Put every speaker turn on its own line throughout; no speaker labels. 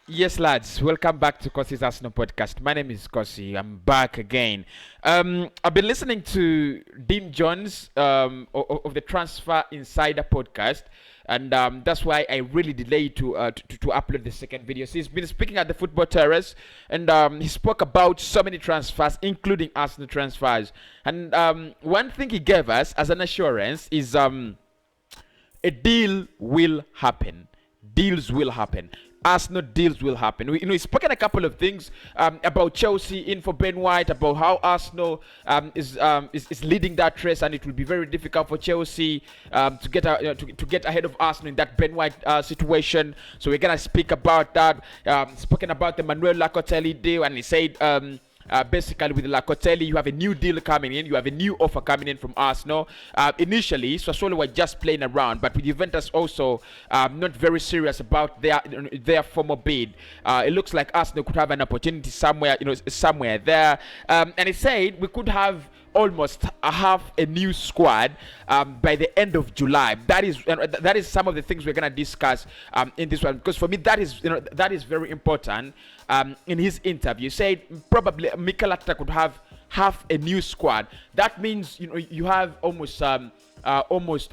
Yes, lads, welcome back to Cossy's Arsenal podcast. My name is Cossy. I'm back again. I've been listening to Dean Jones of the Transfer Insider podcast, and that's why I really delayed to upload the second video. So he's been speaking at the Football Terrace, and he spoke about so many transfers, including Arsenal transfers. And one thing he gave us as an assurance is a deal will happen. Deals will happen. Arsenal deals will happen. We've spoken a couple of things about Chelsea in for Ben White, about how Arsenal is leading that race, and it will be very difficult for Chelsea to get ahead of Arsenal in that Ben White situation. So we're gonna speak about that. Spoken about the Manuel Locatelli deal, and he said. Basically, with Locatelli, you have a new deal coming in. You have a new offer coming in from Arsenal. Initially, Sassuolo were just playing around, but with Juventus also not very serious about their former bid. It looks like Arsenal could have an opportunity somewhere there. And he said we could have almost half a new squad by the end of July. That is some of the things we're gonna discuss in this one, because for me that is very important. In his interview, said probably Mikel Arteta could have half a new squad. That means you have almost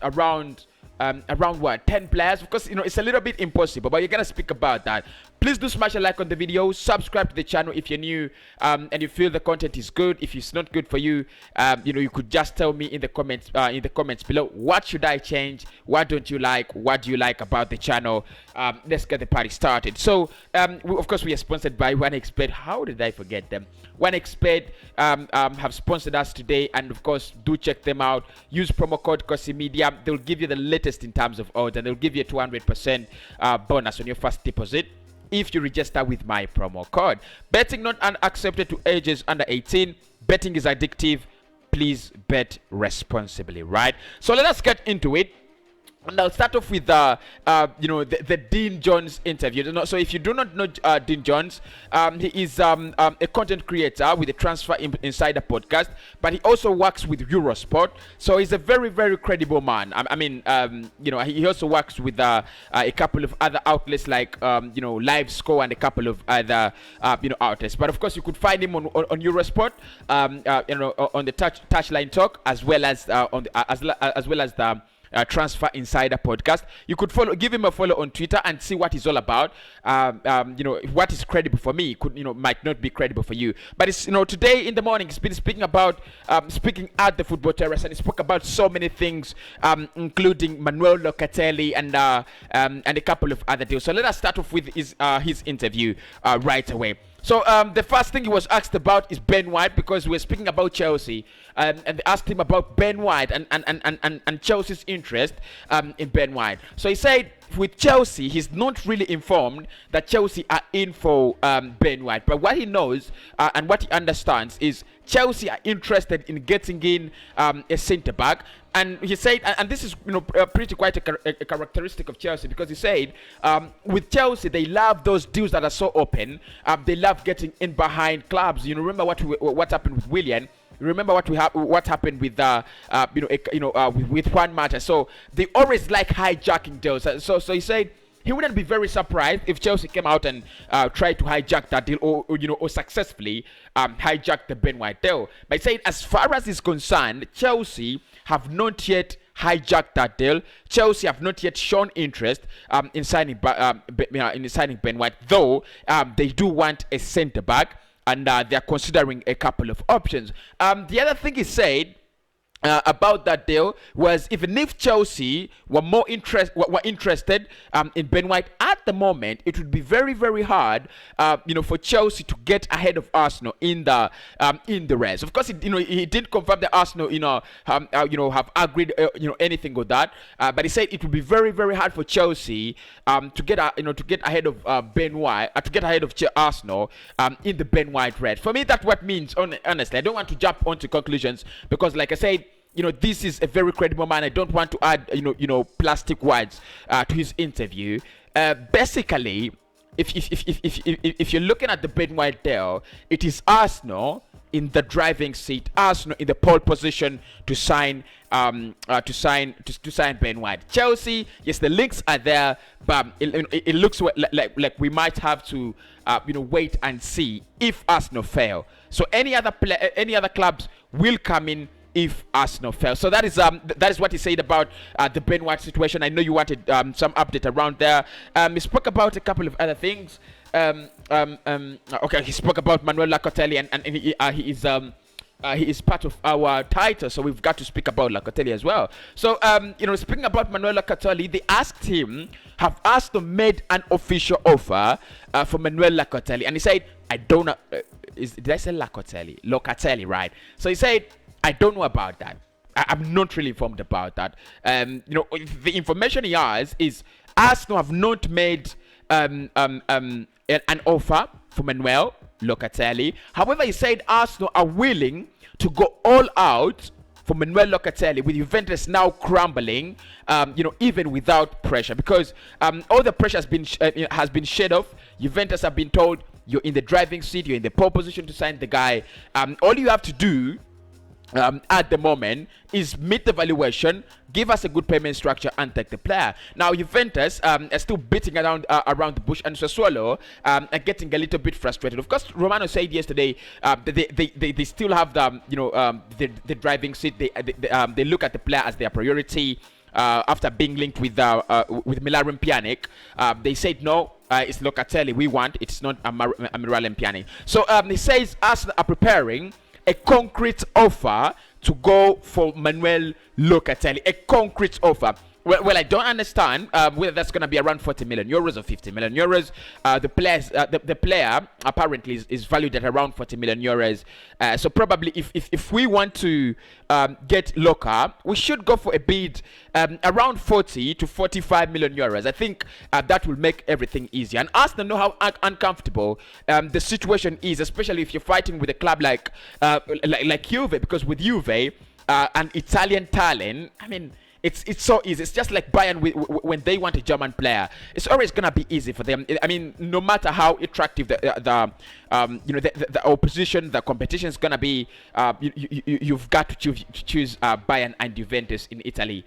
around what 10 players. Of course, it's a little bit impossible, but you're gonna speak about that. Please do smash a like on the video, subscribe to the channel if you're new, and you feel the content is good. If it's not good for you, you could just tell me in the comments below. What should I change? What don't you like? What do you like about the channel? Let's get the party started. So of course we are sponsored by OneXBet. How did I forget them? OneXBet have sponsored us today, and of course do check them out. Use promo code Cossy Media. They'll give you the latest in terms of odds, and they'll give you a 200% bonus on your first deposit if you register with my promo code. Betting not accepted to ages under 18. Betting is addictive. Please bet responsibly, right? So let us get into it. And I'll start off with the Dean Jones interview. So if you do not know Dean Jones, he is a content creator with the Transfer Insider podcast, but he also works with Eurosport. So he's a very, very credible man. He also works with a couple of other outlets like Live Score and a couple of other outlets. But of course, you could find him on Eurosport, on the Touchline Talk, as well as the Transfer Insider podcast. You could give him a follow on Twitter and see what he's all about. What is credible for me might not be credible for you. But it's today in the morning he's been speaking at the Football Terrace, and he spoke about so many things, including Manuel Locatelli and a couple of other deals. So let us start off with his interview right away. So the first thing he was asked about is Ben White, because we're speaking about Chelsea, and they asked him about Ben White and Chelsea's interest in Ben White. So he said with Chelsea, he's not really informed that Chelsea are in for Ben White, but what he knows and what he understands is Chelsea are interested in getting in a centre back. And he said, and this is pretty quite a characteristic of Chelsea, because he said with Chelsea they love those deals that are so open. They love getting in behind clubs. Remember what happened with Willian. Remember what happened with with Juan Mata. So they always like hijacking deals. So he said he wouldn't be very surprised if Chelsea came out and tried to hijack that deal, or successfully hijack the Ben White deal. But he said, as far as is concerned, Chelsea have not yet hijacked that deal. Chelsea have not yet shown interest in signing Ben White, though they do want a centre back, and they are considering a couple of options. The other thing he said about that deal was, even if Chelsea were interested in Ben White at the moment, it would be very, very hard for Chelsea to get ahead of Arsenal in the race. Of course, he didn't confirm that Arsenal have agreed anything with that, but he said it would be very, very hard for Chelsea to get ahead of Ben White, to get ahead of Arsenal in the Ben White race. For me, that's what means. Honestly, I don't want to jump onto conclusions, because like I said, this is a very credible man. I don't want to add, plastic words to his interview. Basically, if you're looking at the Ben White deal, it is Arsenal in the driving seat, Arsenal in the pole position to sign to sign Ben White. Chelsea, yes, the links are there, but it looks like we might have to wait and see if Arsenal fail. So any other clubs will come in if Arsenal fail. So that is what he said about the Ben White situation. I know you wanted some update around there. He spoke about a couple of other things. Okay, he spoke about Manuel Locatelli, and he is part of our title, so we've got to speak about Locatelli as well. So speaking about Manuel Locatelli, they asked him, have Arsenal made an official offer for Manuel Locatelli? And he said, I don't know. Did I say Locatelli? Locatelli, right? So he said, I don't know about that. I'm not really informed about that. The information he has is Arsenal have not made an offer for Manuel Locatelli. However, he said Arsenal are willing to go all out for Manuel Locatelli, with Juventus now crumbling, even without pressure, because all the pressure has been shed off. Juventus have been told, you're in the driving seat, you're in the pole position to sign the guy. All you have to do at the moment is meet the valuation, give us a good payment structure, and take the player. Now Juventus are still beating around the bush, and Sassuolo are getting a little bit frustrated. Of course, Romano said yesterday that they still have the driving seat. They look at the player as their priority. After being linked with Miralem Pjanic, they said no. It's Locatelli we want. It's not Miralem Pjanic. So he says Arsenal are preparing a concrete offer to go for Manuel Locatelli. A concrete offer. Well, I don't understand whether that's going to be around 40 million euros or 50 million euros. The player apparently is valued at around 40 million euros. So probably if we want to get Loca, we should go for a bid around 40 to 45 million euros. I think that will make everything easier. And Arsenal know how uncomfortable the situation is, especially if you're fighting with a club like Juve, because with Juve, an Italian talent, I mean, it's so easy. It's just like Bayern when they want a German player. It's always gonna be easy for them. I mean, no matter how attractive the opposition, the competition is gonna be, you've got to choose Bayern and Juventus in Italy,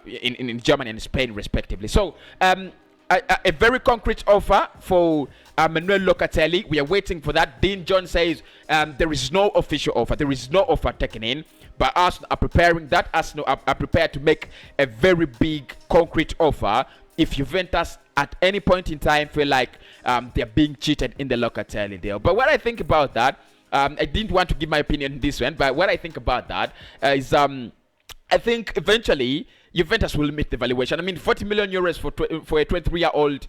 in Germany and Spain respectively. So a very concrete offer for Manuel Locatelli. We are waiting for that. Dean John says there is no official offer. There is no offer taken in. But Arsenal are preparing that. Arsenal are prepared to make a very big concrete offer if Juventus at any point in time feel like they're being cheated in the Locatelli deal. But what I think about that, I didn't want to give my opinion on this one, but what I think about that is I think eventually Juventus will meet the valuation. I mean, 40 million euros for a 23-year-old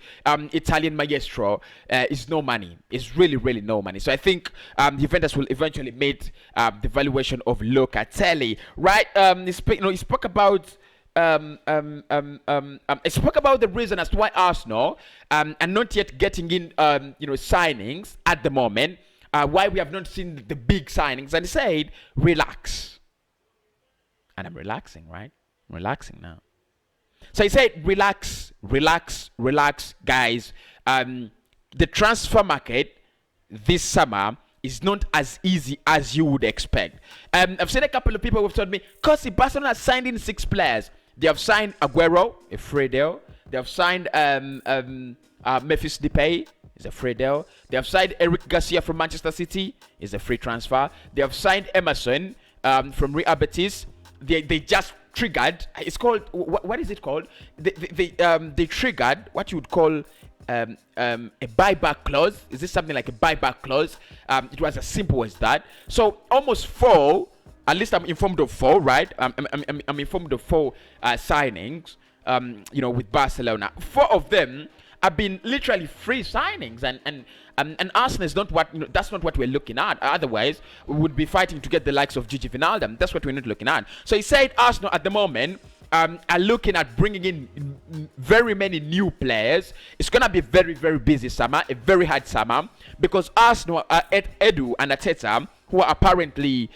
Italian maestro is no money. It's really, really no money. So I think Juventus will eventually meet the valuation of Locatelli. Right? He spoke about I spoke about the reason as to why Arsenal are not yet getting in signings at the moment. Why we have not seen the big signings, and he said, relax. And I'm relaxing, right? I'm relaxing now. So he said, relax, guys. The transfer market this summer is not as easy as you would expect. I've seen a couple of people who have told me, Cossy, Barcelona has signed in 6 players. They have signed Aguero, a free deal. They have signed Memphis Depay, is a free deal. They have signed Eric Garcia from Manchester City, is a free transfer. They have signed Emerson from Real Betis. They just triggered. It's called, what is it called? They triggered what you would call a buyback clause. Is this something like a buyback clause? It was as simple as that. So almost 4. At least I'm informed of 4, right? I'm informed of 4 signings. With Barcelona, 4 of them have been literally free signings, and Arsenal is not what that's not what we're looking at. Otherwise, we would be fighting to get the likes of Gigi Wijnaldum. That's what we're not looking at. So he said Arsenal at the moment are looking at bringing in very many new players. It's gonna be a very, very busy summer, a very hard summer, because Arsenal at Edu and Ateta, who are apparently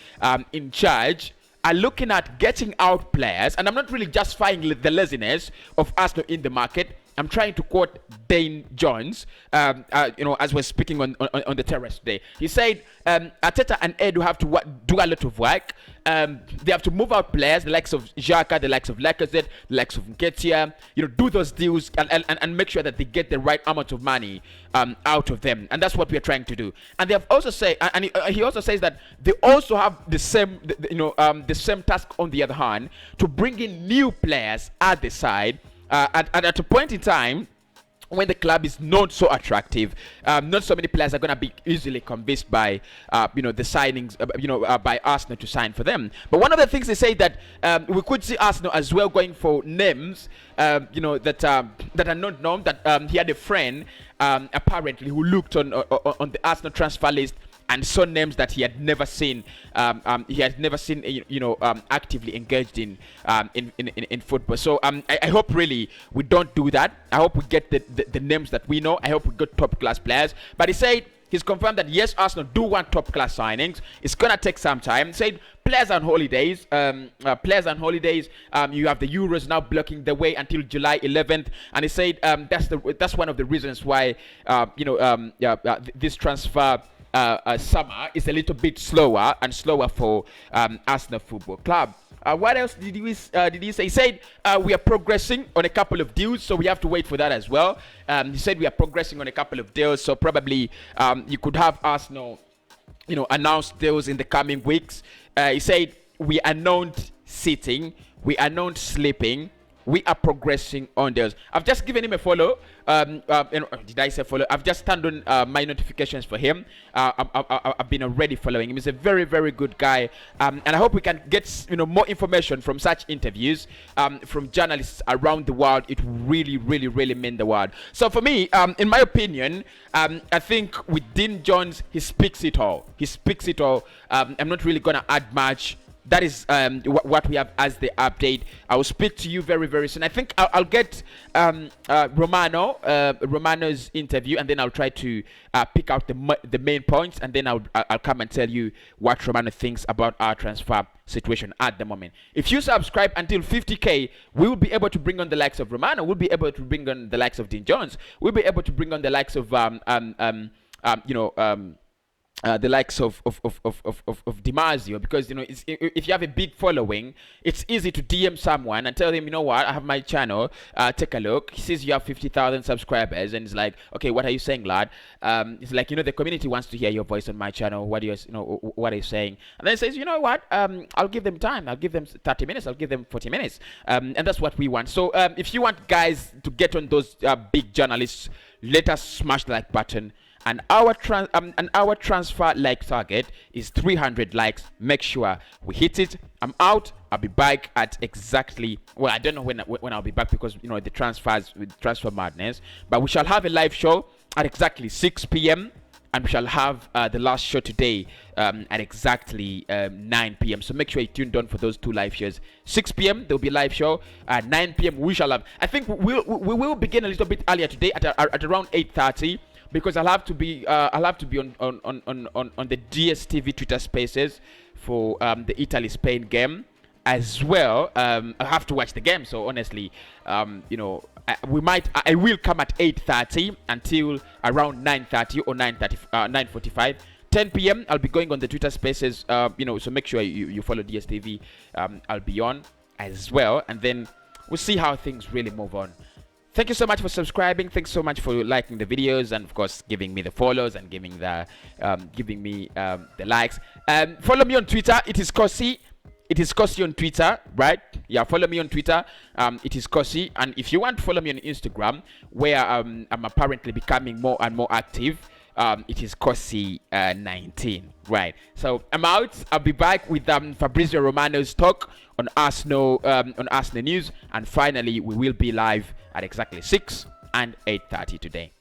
in charge, are looking at getting out players. And I'm not really justifying the laziness of Arsenal in the market. I'm trying to quote Dane Jones, as we're speaking on the terrace today. He said, Arteta and Edu have to do a lot of work. They have to move out players, the likes of Xhaka, the likes of Lacazette, the likes of Nketiah, do those deals and make sure that they get the right amount of money out of them. And that's what we're trying to do. And they have also said, and he also says that they also have the same, the same task on the other hand, to bring in new players at the side at a point in time when the club is not so attractive. Not so many players are going to be easily convinced by the signings, by Arsenal to sign for them. But one of the things they say that we could see Arsenal as well going for names that are not known. That he had a friend apparently who looked on the Arsenal transfer list and saw names that he had never seen. Actively engaged in football. So I hope really we don't do that. I hope we get the names that we know. I hope we get top class players. But he said he's confirmed that yes, Arsenal do want top class signings. It's gonna take some time. He said players on holidays. You have the Euros now blocking the way until July 11th, and he said that's one of the reasons why this transfer summer is a little bit slower for Arsenal Football Club. What else did he say? He said we are progressing on a couple of deals, so we have to wait for that as well. He said we are progressing on a couple of deals, so probably you could have Arsenal, announce deals in the coming weeks. He said we are not sitting, we are not sleeping. We are progressing on deals. I've just given him a follow. Did I say follow? I've just turned on my notifications for him. I've been already following him. He's a very, very good guy. And I hope we can get more information from such interviews from journalists around the world. It really, really, really mean the world. So for me, in my opinion, I think with Dean Jones, he speaks it all. I'm not really gonna add much. That is what we have as the update. I will speak to you very, very soon. I think I'll get Romano's interview, and then I'll try to pick out the main points, and then I'll come and tell you what Romano thinks about our transfer situation at the moment. If you subscribe until 50k, we will be able to bring on the likes of Romano. We'll be able to bring on the likes of Dean Jones. We'll be able to bring on the likes of the likes of DiMarzio, because if you have a big following, it's easy to DM someone and tell them, what, I have my channel, take a look. He says you have 50,000 subscribers, and it's like, okay, what are you saying, lad? It's like, the community wants to hear your voice on my channel. What are you saying? And then he says, what, I'll give them time. I'll give them 30 minutes. I'll give them 40 minutes. And that's what we want. So if you want guys to get on those big journalists, let us smash the like button. And our transfer like target is 300 likes. Make sure we hit it. I'm out. I'll be back at exactly, I don't know when I'll be back, because the transfer madness. But we shall have a live show at exactly 6 p.m. and we shall have the last show today at exactly 9 p.m. So make sure you tuned on for those two live shows. 6 p.m. there will be a live show. At 9 p.m. we shall have. I think we will begin a little bit earlier today at around 8:30. Because I'll have to be on the DSTV Twitter Spaces for the Italy-Spain game as well. I have to watch the game, so honestly, I will come at 8:30 until around 9:30 or 9:45. 10 p.m. I'll be going on the Twitter Spaces. So make sure you follow DSTV. I'll be on as well, and then we'll see how things really move on. Thank you so much for subscribing. Thanks so much for liking the videos, and of course giving me the follows and giving me the likes. Follow me on Twitter. It is Cossy. It is Cossy on Twitter, right? Yeah, follow me on Twitter. It is Cossy. And if you want to follow me on Instagram, where I'm apparently becoming more and more active, it is Cossy19, right? So I'm out. I'll be back with Fabrizio Romano's talk on Arsenal news, and finally we will be live at exactly 6 and 8:30 today.